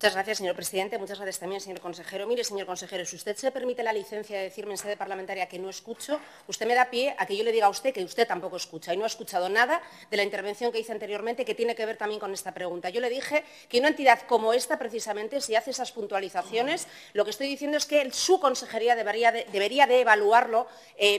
Muchas gracias, señor presidente. Muchas gracias también, señor consejero. Mire, señor consejero, si usted se permite la licencia de decirme en sede parlamentaria que no escucho, usted me da pie a que yo le diga a usted que usted tampoco escucha y no ha escuchado nada de la intervención que hice anteriormente que tiene que ver también con esta pregunta. Yo le dije que una entidad como esta, precisamente, si hace esas puntualizaciones, lo que estoy diciendo es que su consejería debería de evaluarlo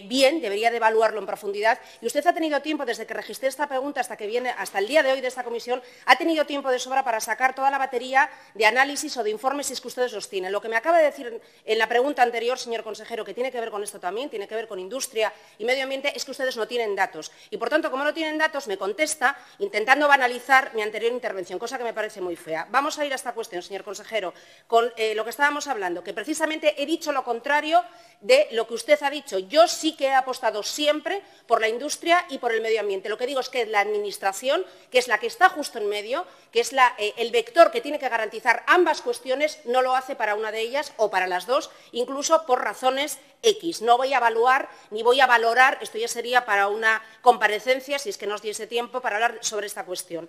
bien, debería de evaluarlo en profundidad. Y usted ha tenido tiempo, desde que registré esta pregunta hasta el día de hoy de esta comisión, ha tenido tiempo de sobra para sacar toda la batería de análisis o de informes si es que ustedes los tienen. Lo que me acaba de decir en la pregunta anterior, señor consejero, que tiene que ver con esto también, tiene que ver con industria y medio ambiente, es que ustedes no tienen datos. Y, por tanto, como no tienen datos, me contesta intentando banalizar mi anterior intervención, cosa que me parece muy fea. Vamos a ir a esta cuestión, señor consejero, con lo que estábamos hablando, que precisamente he dicho lo contrario de lo que usted ha dicho. Yo sí que he apostado siempre por la industria y por el medio ambiente. Lo que digo es que la Administración, que es la que está justo en medio, que es el vector que tiene que garantizar ambas cuestiones, no lo hace para una de ellas o para las dos, incluso por razones X. No voy a evaluar ni voy a valorar, esto ya sería para una comparecencia, si es que nos diese tiempo, para hablar sobre esta cuestión.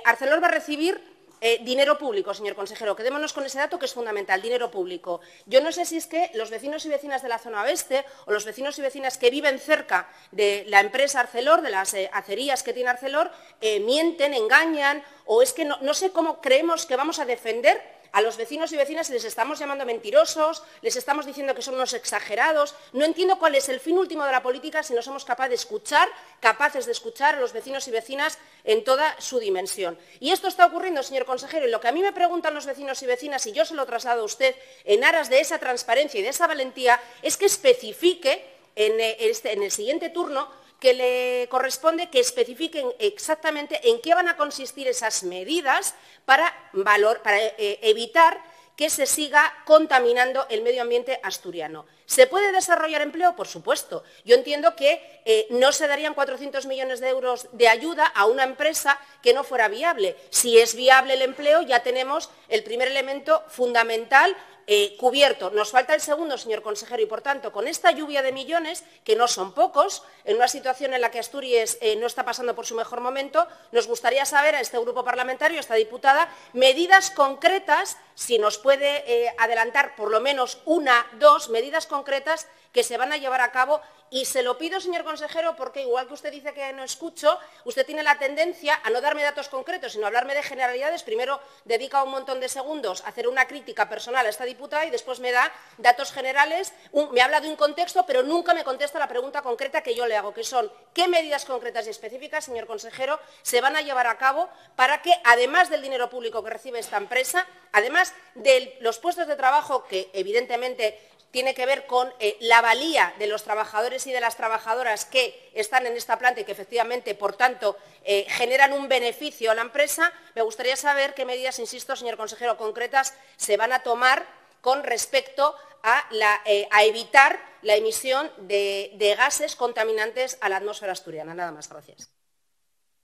Arcelor va a recibir dinero público, señor consejero. Quedémonos con ese dato que es fundamental, dinero público. Yo no sé si es que los vecinos y vecinas de la zona oeste o los vecinos y vecinas que viven cerca de la empresa Arcelor, de las acerías que tiene Arcelor, mienten, engañan, o es que no sé cómo creemos que vamos a defender a los vecinos y vecinas. Les estamos llamando mentirosos, les estamos diciendo que son unos exagerados. No entiendo cuál es el fin último de la política si no somos capaces de escuchar a los vecinos y vecinas en toda su dimensión. Y esto está ocurriendo, señor consejero, y lo que a mí me preguntan los vecinos y vecinas, y yo se lo traslado a usted en aras de esa transparencia y de esa valentía, es que especifique en el siguiente turno que le corresponde que especifiquen exactamente en qué van a consistir esas medidas para evitar que se siga contaminando el medio ambiente asturiano. ¿Se puede desarrollar empleo? Por supuesto. Yo entiendo que no se darían 400 millones de euros de ayuda a una empresa que no fuera viable. Si es viable el empleo, ya tenemos el primer elemento fundamental cubierto. Nos falta el segundo, señor consejero, y, por tanto, con esta lluvia de millones, que no son pocos, en una situación en la que Asturias no está pasando por su mejor momento, nos gustaría saber a este grupo parlamentario, a esta diputada, medidas concretas, si nos puede adelantar por lo menos una, dos medidas concretas que se van a llevar a cabo. Y se lo pido, señor consejero, porque igual que usted dice que no escucho, usted tiene la tendencia a no darme datos concretos, sino a hablarme de generalidades. Primero dedica un montón de segundos a hacer una crítica personal a esta diputada y después me da datos generales, me habla de un contexto, pero nunca me contesta la pregunta concreta que yo le hago, que son qué medidas concretas y específicas, señor consejero, se van a llevar a cabo para que, además del dinero público que recibe esta empresa, además de los puestos de trabajo que, evidentemente, tiene que ver con la valía de los trabajadores y de las trabajadoras que están en esta planta y que, efectivamente, por tanto, generan un beneficio a la empresa. Me gustaría saber qué medidas, insisto, señor consejero, concretas se van a tomar con respecto a evitar la emisión de gases contaminantes a la atmósfera asturiana. Nada más. Gracias.